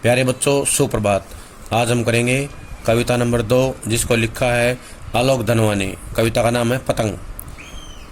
प्यारे बच्चों, सुप्रभात। आज हम करेंगे कविता नंबर 2, जिसको लिखा है आलोक धनवा ने। कविता का नाम है पतंग।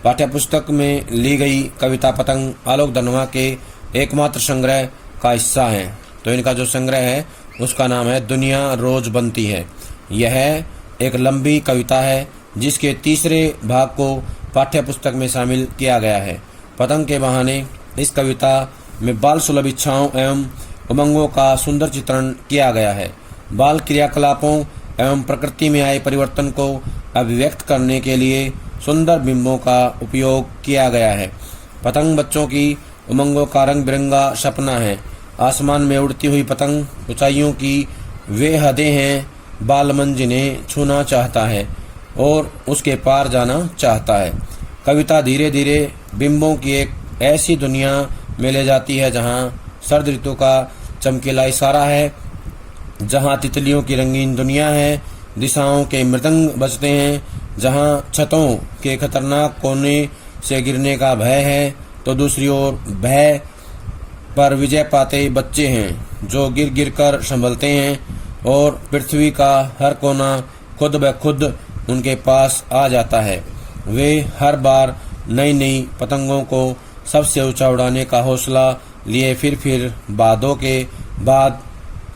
पाठ्यपुस्तक में ली गई कविता पतंग आलोक धनवा के एकमात्र संग्रह का हिस्सा है। तो इनका जो संग्रह है उसका नाम है दुनिया रोज बनती है। यह एक लंबी कविता है जिसके तीसरे भाग को पाठ्यपुस्तक में शामिल किया गया है। पतंग के बहाने इस कविता में बाल सुलभ इच्छाओं एवं उमंगों का सुंदर चित्रण किया गया है। बाल क्रियाकलापों एवं प्रकृति में आए परिवर्तन को अभिव्यक्त करने के लिए सुंदर बिंबों का उपयोग किया गया है। पतंग बच्चों की उमंगों का रंग बिरंगा सपना है। आसमान में उड़ती हुई पतंग ऊंचाइयों की वे हदें हैं, बालमन जिन्हें छूना चाहता है और उसके पार जाना चाहता है। कविता धीरे धीरे बिंबों की एक ऐसी दुनिया में ले जाती है जहाँ शरद ऋतु का चमकीला इशारा है, जहाँ तितलियों की रंगीन दुनिया है, दिशाओं के मृदंग बजते हैं, जहाँ छतों के खतरनाक कोने से गिरने का भय है, तो दूसरी ओर भय पर विजय पाते बच्चे हैं जो गिर गिर कर संभलते हैं और पृथ्वी का हर कोना खुद ब खुद उनके पास आ जाता है। वे हर बार नई नई पतंगों को सबसे ऊंचा उड़ाने का हौसला लिए फिर बादों के बाद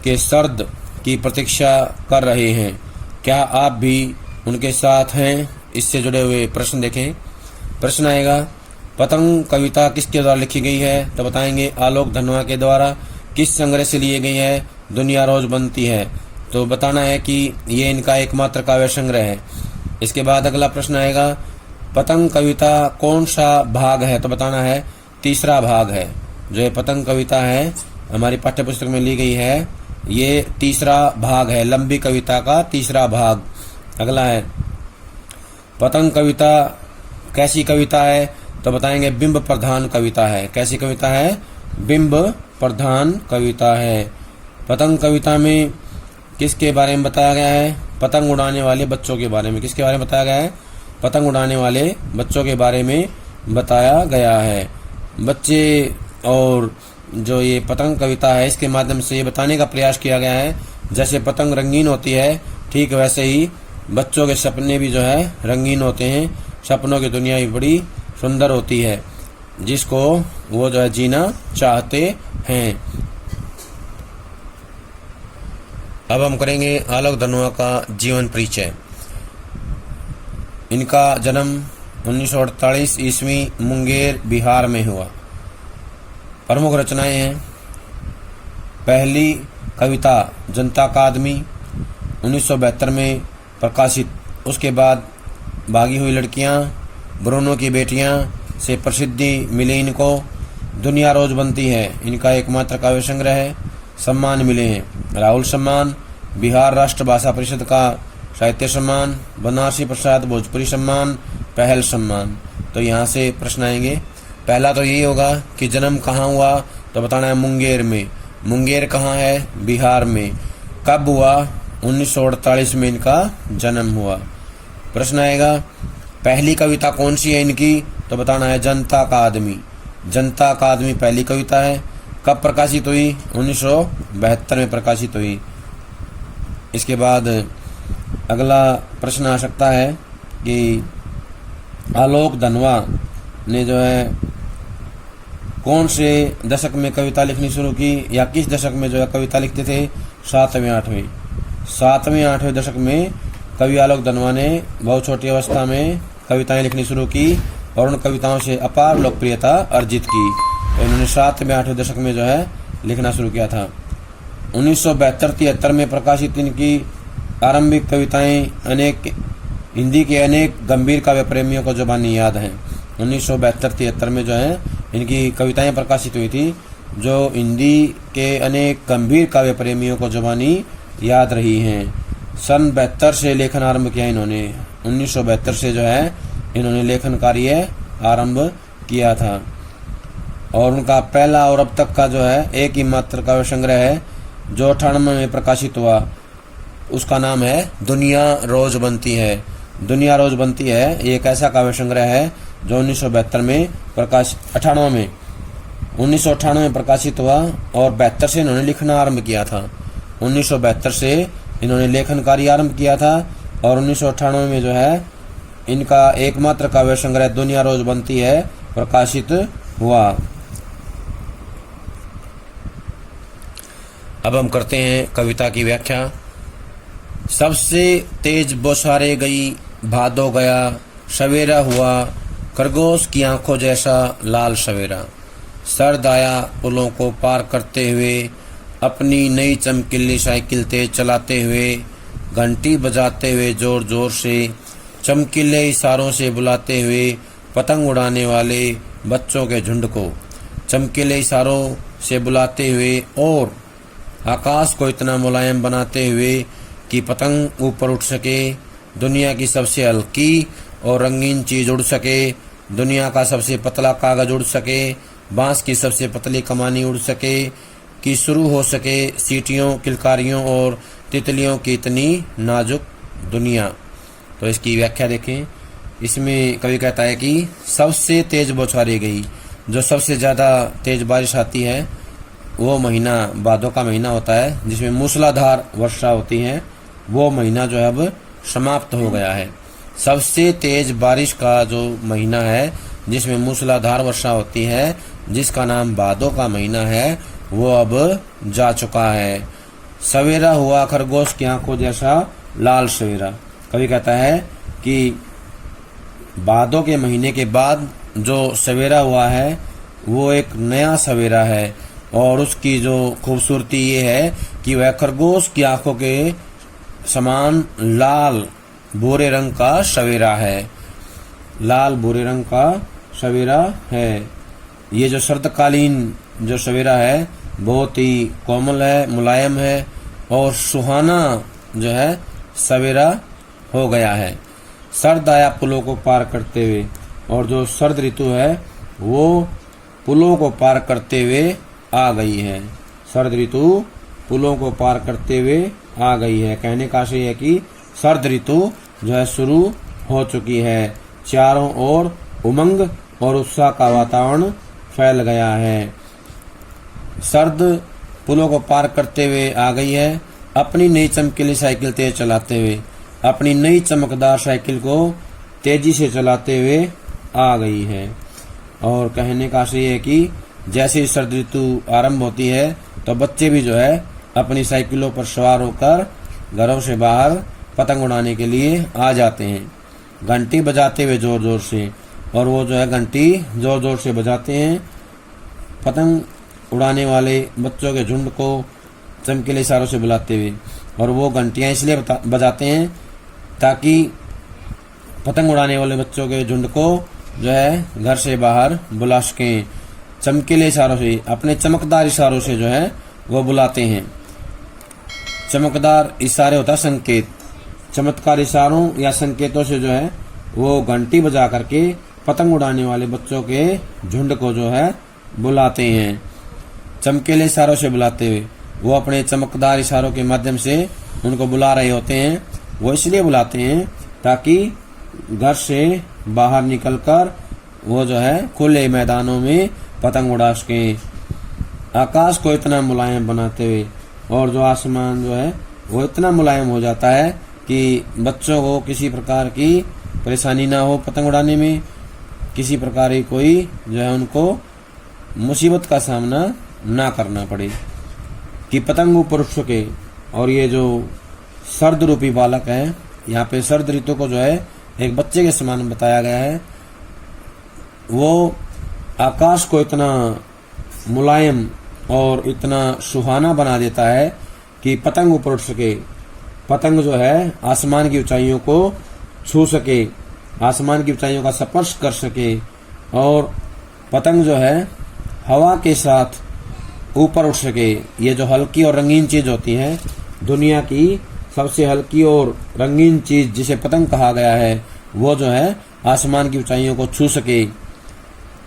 के सर्द की प्रतीक्षा कर रहे हैं। क्या आप भी उनके साथ हैं? इससे जुड़े हुए प्रश्न देखें। प्रश्न आएगा, पतंग कविता किसके द्वारा लिखी गई है? तो बताएंगे आलोक धनवा के द्वारा। किस संग्रह से लिए गई है? दुनिया रोज बनती है। तो बताना है कि ये इनका एकमात्र काव्य संग्रह है। इसके बाद अगला प्रश्न आएगा, पतंग कविता कौन सा भाग है? तो बताना है तीसरा भाग है। जो ये पतंग कविता है हमारी पाठ्यपुस्तक में ली गई है, ये तीसरा भाग है, लंबी कविता का तीसरा भाग। अगला है, पतंग कविता कैसी कविता है? तो बताएंगे बिंब प्रधान कविता है। कैसी कविता है? बिंब प्रधान कविता है। पतंग कविता में किसके बारे में बताया गया है? पतंग उड़ाने वाले बच्चों के बारे में। किसके बारे में बताया गया है? पतंग उड़ाने वाले बच्चों के बारे में बताया गया है। बच्चे और जो ये पतंग कविता है इसके माध्यम से ये बताने का प्रयास किया गया है, जैसे पतंग रंगीन होती है ठीक वैसे ही बच्चों के सपने भी जो है रंगीन होते हैं। सपनों की दुनिया भी बड़ी सुंदर होती है जिसको वो जो है जीना चाहते हैं। अब हम करेंगे आलोक धनवा का जीवन परिचय। इनका जन्म 1948 ईस्वी मुंगेर बिहार में हुआ। प्रमुख रचनाएं हैं, पहली कविता जनता का आदमी 1972 में प्रकाशित। उसके बाद भागी हुई लड़कियां, ब्रूनो की बेटियां से प्रसिद्धि मिली इनको। दुनिया रोज बनती है इनका एकमात्र काव्य संग्रह है। सम्मान मिले हैं, राहुल सम्मान, बिहार राष्ट्र भाषा परिषद का साहित्य सम्मान, बनारसी प्रसाद भोजपुरी सम्मान, पहल सम्मान। तो यहाँ से प्रश्न आएंगे। पहला तो यही होगा कि जन्म कहाँ हुआ? तो बताना है मुंगेर में। मुंगेर कहाँ है? बिहार में। कब हुआ? 1948 में इनका जन्म हुआ। प्रश्न आएगा, पहली कविता कौन सी है इनकी? तो बताना है जनता का आदमी। जनता का आदमी पहली कविता है। कब प्रकाशित हुई? 1972 में प्रकाशित हुई। इसके बाद अगला प्रश्न आ सकता है कि आलोक धनवा ने जो है कौन से दशक में कविता लिखनी शुरू की, या किस दशक में जो है कविता लिखते थे? 7वें 8वें दशक में कवि आलोक धनवा ने बहुत छोटी अवस्था में कविताएं लिखनी शुरू की और उन कविताओं से अपार लोकप्रियता अर्जित की। तो इन्होंने 7वें 8वें दशक में जो है लिखना शुरू किया था। 1972-73 में प्रकाशित इनकी आरंभिक कविताएं अनेक हिंदी के अनेक गंभीर काव्य प्रेमियों को जुबानी याद हैं। 1972-73 में जो है इनकी कविताएं प्रकाशित हुई थी जो हिंदी के अनेक गंभीर काव्य प्रेमियों को जुबानी याद रही हैं। सन 72 से लेखन आरंभ किया इन्होंने। 1972 से जो है इन्होंने लेखन कार्य आरंभ किया था और उनका पहला और अब तक का जो है एक ही मात्र काव्य संग्रह है जो 98 में प्रकाशित हुआ। उसका नाम है दुनिया रोज बनती है। दुनिया रोज बनती है ये एक ऐसा काव्य संग्रह है जो 1972 में 98 में 1998 में प्रकाशित हुआ और 72 से इन्होंने लिखना आरंभ किया था। 1972 से इन्होंने लेखन कार्य आरंभ किया था और 1998 में जो है इनका एकमात्र काव्य संग्रह दुनिया रोज बनती है प्रकाशित हुआ। अब हम करते हैं कविता की व्याख्या। सबसे तेज बौछारे गई भादो गया, सवेरा हुआ खरगोश की आंखों जैसा लाल सवेरा। सर्द आया पुलों को पार करते हुए, अपनी नई चमकीली साइकिल तेज चलाते हुए, घंटी बजाते हुए जोर जोर से, चमकीले इशारों से बुलाते हुए पतंग उड़ाने वाले बच्चों के झुंड को, चमकीले इशारों से बुलाते हुए और आकाश को इतना मुलायम बनाते हुए कि पतंग ऊपर उठ सके, दुनिया की सबसे हल्की और रंगीन चीज उड़ सके, दुनिया का सबसे पतला कागज उड़ सके, बांस की सबसे पतली कमानी उड़ सके, कि शुरू हो सके सीटियों, किलकारियों और तितलियों की इतनी नाजुक दुनिया। तो इसकी व्याख्या देखें। इसमें कवि कहता है कि सबसे तेज बौछारी गई, जो सबसे ज़्यादा तेज बारिश आती है वो महीना भादों का महीना होता है, जिसमें मूसलाधार वर्षा होती है, वो महीना जो है अब समाप्त हो गया है। सबसे तेज बारिश का जो महीना है जिसमें मूसलाधार वर्षा होती है, जिसका नाम भादों का महीना है, वो अब जा चुका है। सवेरा हुआ खरगोश की आंखों जैसा लाल सवेरा। कवि कहता है कि भादों के महीने के बाद जो सवेरा हुआ है वो एक नया सवेरा है और उसकी जो खूबसूरती ये है कि वह खरगोश की आंखों के समान लाल भूरे रंग का सवेरा है, लाल भूरे रंग का सवेरा है। ये जो शरतकालीन जो सवेरा है बहुत ही कोमल है, मुलायम है और सुहाना जो है सवेरा हो गया है। सर्द आया पुलों को पार करते हुए, और जो सर्द ऋतु है वो पुलों को पार करते हुए आ गई है। सर्द ऋतु पुलों को पार करते हुए आ गई है। कहने का आशय है कि सर्द ऋतु जो है शुरू हो चुकी है। चारों ओर उमंग और उत्साह का वातावरण फैल गया है। सर्द पुलों को पार करते हुए आ गई है। अपनी नई चमकीली साइकिल तेज चलाते हुए, अपनी नई चमकदार साइकिल को तेजी से चलाते हुए आ गई है। और कहने का आशय है कि जैसे ही सर्द ऋतु आरंभ होती है तो बच्चे भी जो है अपनी साइकिलों पर सवार होकर घरों से बाहर पतंग उड़ाने के लिए आ जाते हैं, घंटी बजाते हुए जोर जोर से। और वो जो है घंटी जोर जोर से बजाते हैं पतंग उड़ाने वाले बच्चों के झुंड को चमकीले इशारों से बुलाते हुए। और वो घंटियां इसलिए बजाते हैं ताकि पतंग उड़ाने वाले बच्चों के झुंड को जो है घर से बाहर बुला सकें। चमकीले इशारों से, अपने चमकदार इशारों से जो है वो बुलाते हैं। चमकदार इशारे होता है संकेत, चमत्कार इशारों या संकेतों से जो है वो घंटी बजा करके पतंग उड़ाने वाले बच्चों के झुंड को जो है बुलाते हैं। चमकीले इशारों से बुलाते हुए, वो अपने चमकदार इशारों के माध्यम से उनको बुला रहे होते हैं। वो इसलिए बुलाते हैं ताकि घर से बाहर निकलकर वो जो है खुले मैदानों में पतंग उड़ा सकें। आकाश को इतना मुलायम बनाते हुए, और जो आसमान जो है वो इतना मुलायम हो जाता है कि बच्चों को किसी प्रकार की परेशानी ना हो पतंग उड़ाने में, किसी प्रकार की कोई जो है उनको मुसीबत का सामना ना करना पड़े, कि पतंग ऊपर उठ सके। और ये जो सर्द रूपी बालक है, यहाँ पे सर्द ऋतु को जो है एक बच्चे के समान बताया गया है। वो आकाश को इतना मुलायम और इतना सुहाना बना देता है कि पतंग ऊपर उठ सके, पतंग जो है आसमान की ऊंचाइयों को छू सके, आसमान की ऊंचाइयों का स्पर्श कर सके, और पतंग जो है हवा के साथ ऊपर उठ सके। ये जो हल्की और रंगीन चीज होती है, दुनिया की सबसे हल्की और रंगीन चीज जिसे पतंग कहा गया है, वो जो है आसमान की ऊंचाइयों को छू सके।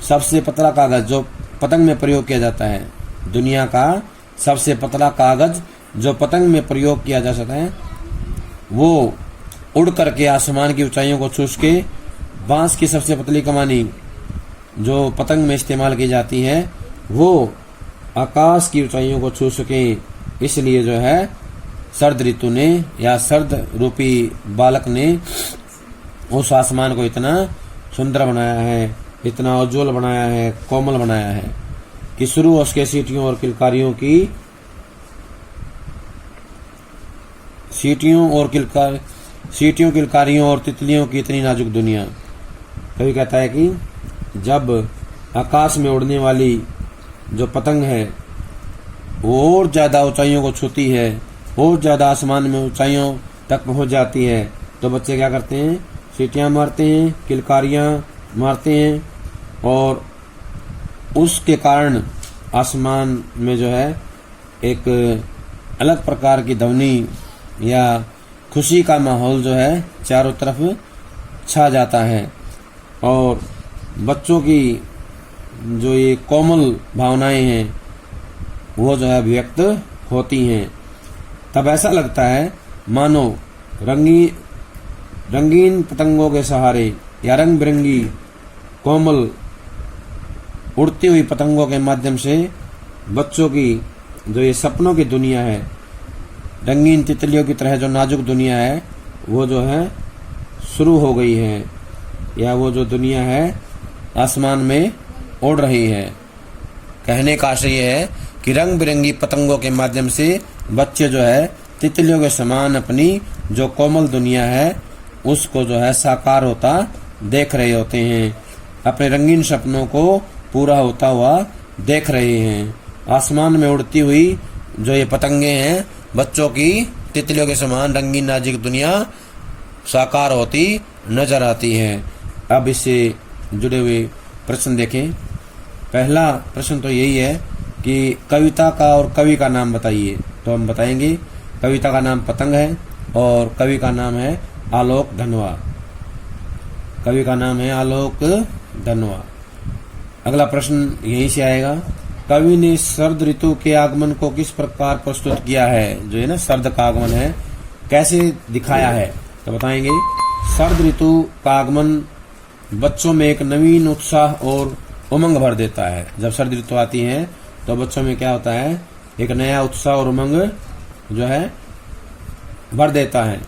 सबसे पतला कागज जो पतंग में प्रयोग किया जाता है, दुनिया का सबसे पतला कागज जो पतंग में प्रयोग किया जा सकता है, वो उड़ करके आसमान की ऊंचाइयों को छू के, बांस की सबसे पतली कमानी जो पतंग में इस्तेमाल की जाती है, वो आकाश की ऊंचाइयों को छू सकें, इसलिए जो है शरद ऋतु ने या शरद रूपी बालक ने उस आसमान को इतना सुंदर बनाया है, इतना उज्जवल बनाया है, कोमल बनाया है कि शुरू उसके सीटियों और किलकारियों किलकारियों और तितलियों की इतनी नाजुक दुनिया। कवि कहता है कि जब आकाश में उड़ने वाली जो पतंग है वो और ज्यादा ऊंचाइयों को छूती है, और ज्यादा आसमान में ऊंचाइयों तक पहुंच जाती है, तो बच्चे क्या करते हैं, सीटियां मारते हैं, किलकारियां मारते हैं, और उसके कारण आसमान में जो है एक अलग प्रकार की ध्वनि या खुशी का माहौल जो है चारों तरफ छा जाता है, और बच्चों की जो ये कोमल भावनाएं हैं वो जो है अभिव्यक्त होती हैं। तब ऐसा लगता है मानो रंगीन पतंगों के सहारे या रंग बिरंगी कोमल उड़ती हुई पतंगों के माध्यम से बच्चों की जो ये सपनों की दुनिया है, रंगीन तितलियों की तरह जो नाजुक दुनिया है वो जो है शुरू हो गई है, या वो जो दुनिया है आसमान में उड़ रही है। कहने का आशय यह है कि रंग बिरंगी पतंगों के माध्यम से बच्चे जो है तितलियों के समान अपनी जो कोमल दुनिया है उसको जो है साकार होता देख रहे होते हैं, अपने रंगीन सपनों को पूरा होता हुआ देख रहे हैं। आसमान में उड़ती हुई जो ये पतंगे हैं बच्चों की तितलियों के समान रंगीन नाजुक दुनिया साकार होती नजर आती है। अब इससे जुड़े हुए प्रश्न देखें। पहला प्रश्न तो यही है कि कविता का और कवि का नाम बताइए, तो हम बताएंगे कविता का नाम पतंग है और कवि का नाम है आलोक धनवा। कवि का नाम है आलोक धनवा। अगला प्रश्न यहीं से आएगा, कवि ने शरद ऋतु के आगमन को किस प्रकार प्रस्तुत किया है, जो है ना शरद का आगमन है कैसे दिखाया है, तो बताएंगे शरद ऋतु का आगमन बच्चों में एक नवीन उत्साह और उमंग भर देता है। जब शरद ऋतु आती है तो बच्चों में क्या होता है, एक नया उत्साह और उमंग जो है भर देता है।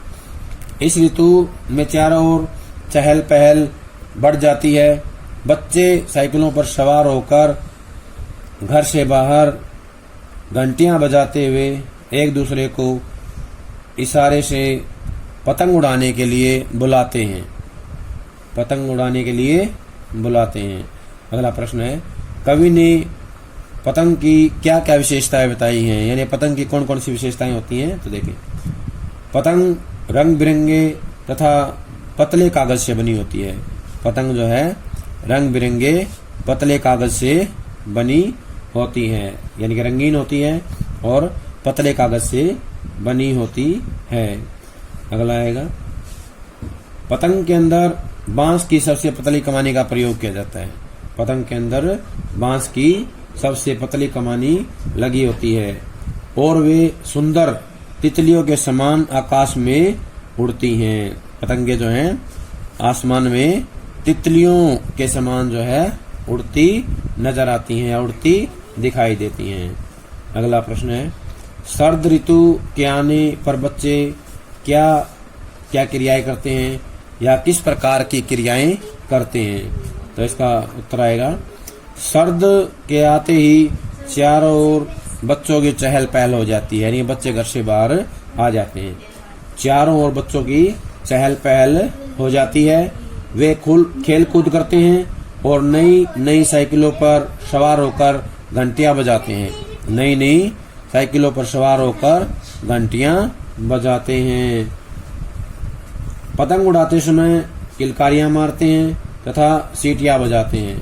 इस ऋतु में चारों ओर चहल पहल बढ़ जाती है। बच्चे साइकिलों पर सवार होकर घर से बाहर घंटियां बजाते हुए एक दूसरे को इशारे से पतंग उड़ाने के लिए बुलाते हैं, पतंग उड़ाने के लिए बुलाते हैं। अगला प्रश्न है, कवि ने पतंग की क्या क्या विशेषताएं बताई हैं, यानी पतंग की कौन कौन सी विशेषताएं होती हैं, तो देखिए पतंग रंग बिरंगे तथा पतले कागज से बनी होती है। पतंग जो है रंग बिरंगे पतले कागज से बनी होती है, यानी कि रंगीन होती है और पतले कागज से बनी होती है। अगला आएगा, पतंग के अंदर बांस की सबसे पतली कमानी का प्रयोग किया जाता है। पतंग के अंदर बांस की सबसे पतली कमानी लगी होती है और वे सुंदर तितलियों के समान आकाश में उड़ती हैं। पतंगे जो हैं आसमान में तितलियों के समान जो है उड़ती नजर आती हैं, उड़ती दिखाई देती हैं। अगला प्रश्न है, शरद ऋतु के आने पर बच्चे क्या क्या क्रियाएं करते हैं या किस प्रकार की क्रियाएं करते हैं, तो इसका उत्तर आएगा, शरद के आते ही चारों ओर बच्चों की चहल पहल हो जाती है, यानी बच्चे घर से बाहर आ जाते हैं। चारों ओर बच्चों की चहल पहल हो जाती है। वे खेल कूद करते हैं और नई नई साइकिलों पर सवार होकर घंटियां बजाते हैं। नई नई साइकिलों पर सवार होकर घंटियां बजाते हैं। पतंग उड़ाते समय किलकारियां मारते हैं तथा सीटियां बजाते हैं।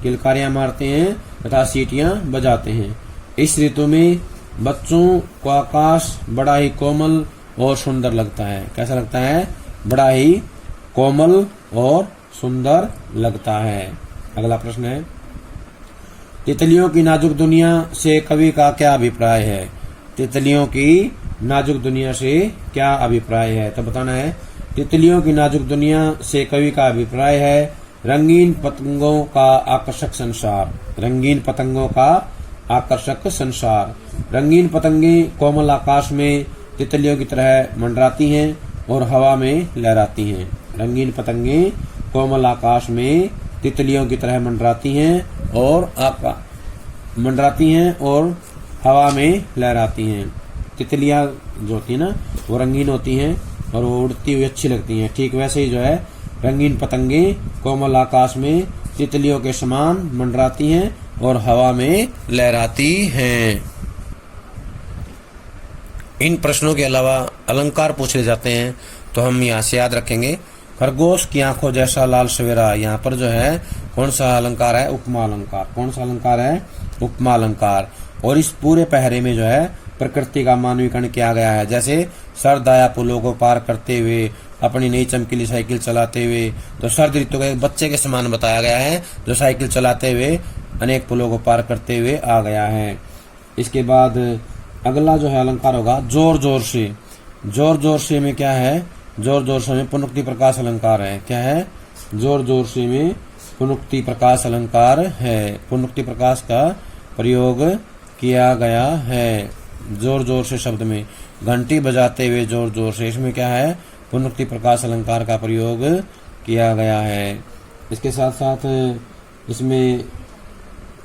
किलकारियां मारते हैं तथा सीटियां बजाते हैं। इस ऋतु में बच्चों को आकाश बड़ा ही कोमल और सुंदर लगता है। कैसा लगता है? बड़ा ही कोमल और सुंदर लगता है। अगला प्रश्न है, तितलियों की नाजुक दुनिया से कवि का क्या अभिप्राय है? तितलियों की नाजुक दुनिया से क्या अभिप्राय है, तो बताना है। तितलियों की नाजुक दुनिया से कवि का अभिप्राय है रंगीन पतंगों का आकर्षक संसार। रंगीन पतंगों का आकर्षक संसार। रंगीन पतंगे कोमल आकाश में तितलियों की तरह मंडराती हैं और हवा में लहराती हैं। रंगीन पतंगे कोमल आकाश में तितलियों की तरह मंडराती हैं और हवा में लहराती हैं। तितलियां जो होती है ना, वो रंगीन होती हैं और वो उड़ती हुई अच्छी लगती हैं। ठीक वैसे ही जो है रंगीन पतंगे कोमल आकाश में तितलियों के समान मंडराती हैं और हवा में लहराती हैं। इन प्रश्नों के अलावा अलंकार पूछे जाते हैं तो हम यहाँ से याद रखेंगे। खरगोश की आंखों जैसा लाल सवेरा, यहाँ पर जो है कौन सा अलंकार है? उपमा अलंकार। कौन सा अलंकार है? उपमा अलंकार। और इस पूरे पहरे में जो है प्रकृति का मानवीकरण किया गया है। जैसे सर्दाया पुलों को पार करते हुए अपनी नई चमकीली साइकिल चलाते हुए, तो सर्द ऋतु के बच्चे के समान बताया गया है जो साइकिल चलाते हुए अनेक पुलों को पार करते हुए आ गया है। इसके बाद अगला जो है अलंकार होगा जोर जोर से। जोर जोर से में क्या है? जोर जोर से में पुनरुक्ति प्रकाश अलंकार है। क्या है? जोर जोर से में पुनरुक्ति प्रकाश अलंकार है। पुनरुक्ति प्रकाश का प्रयोग किया गया है। जोर जोर से शब्द में घंटी बजाते हुए जोर जोर से, इसमें क्या है? पुनरुक्ति प्रकाश अलंकार का प्रयोग किया गया है। इसके साथ साथ इसमें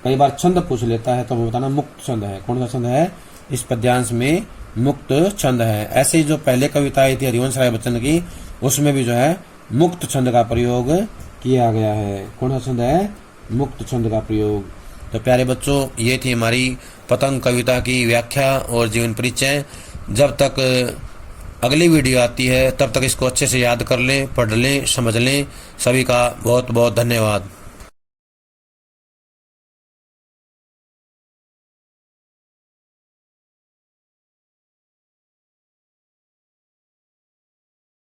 कई बार छंद पूछ लेता है तो हमें बताना मुक्त छंद है। कौन सा छंद है? इस पद्यांश में मुक्त छंद है। ऐसे ही जो पहले कविता आई थी हरिवंश राय बच्चन की, उसमें भी जो है मुक्त छंद का प्रयोग किया गया है। कौन सा छंद है? मुक्त छंद का प्रयोग। तो प्यारे बच्चों, ये थी हमारी पतंग कविता की व्याख्या और जीवन परिचय। जब तक अगली वीडियो आती है तब तक इसको अच्छे से याद कर लें, पढ़ लें, समझ लें। सभी का बहुत बहुत धन्यवाद।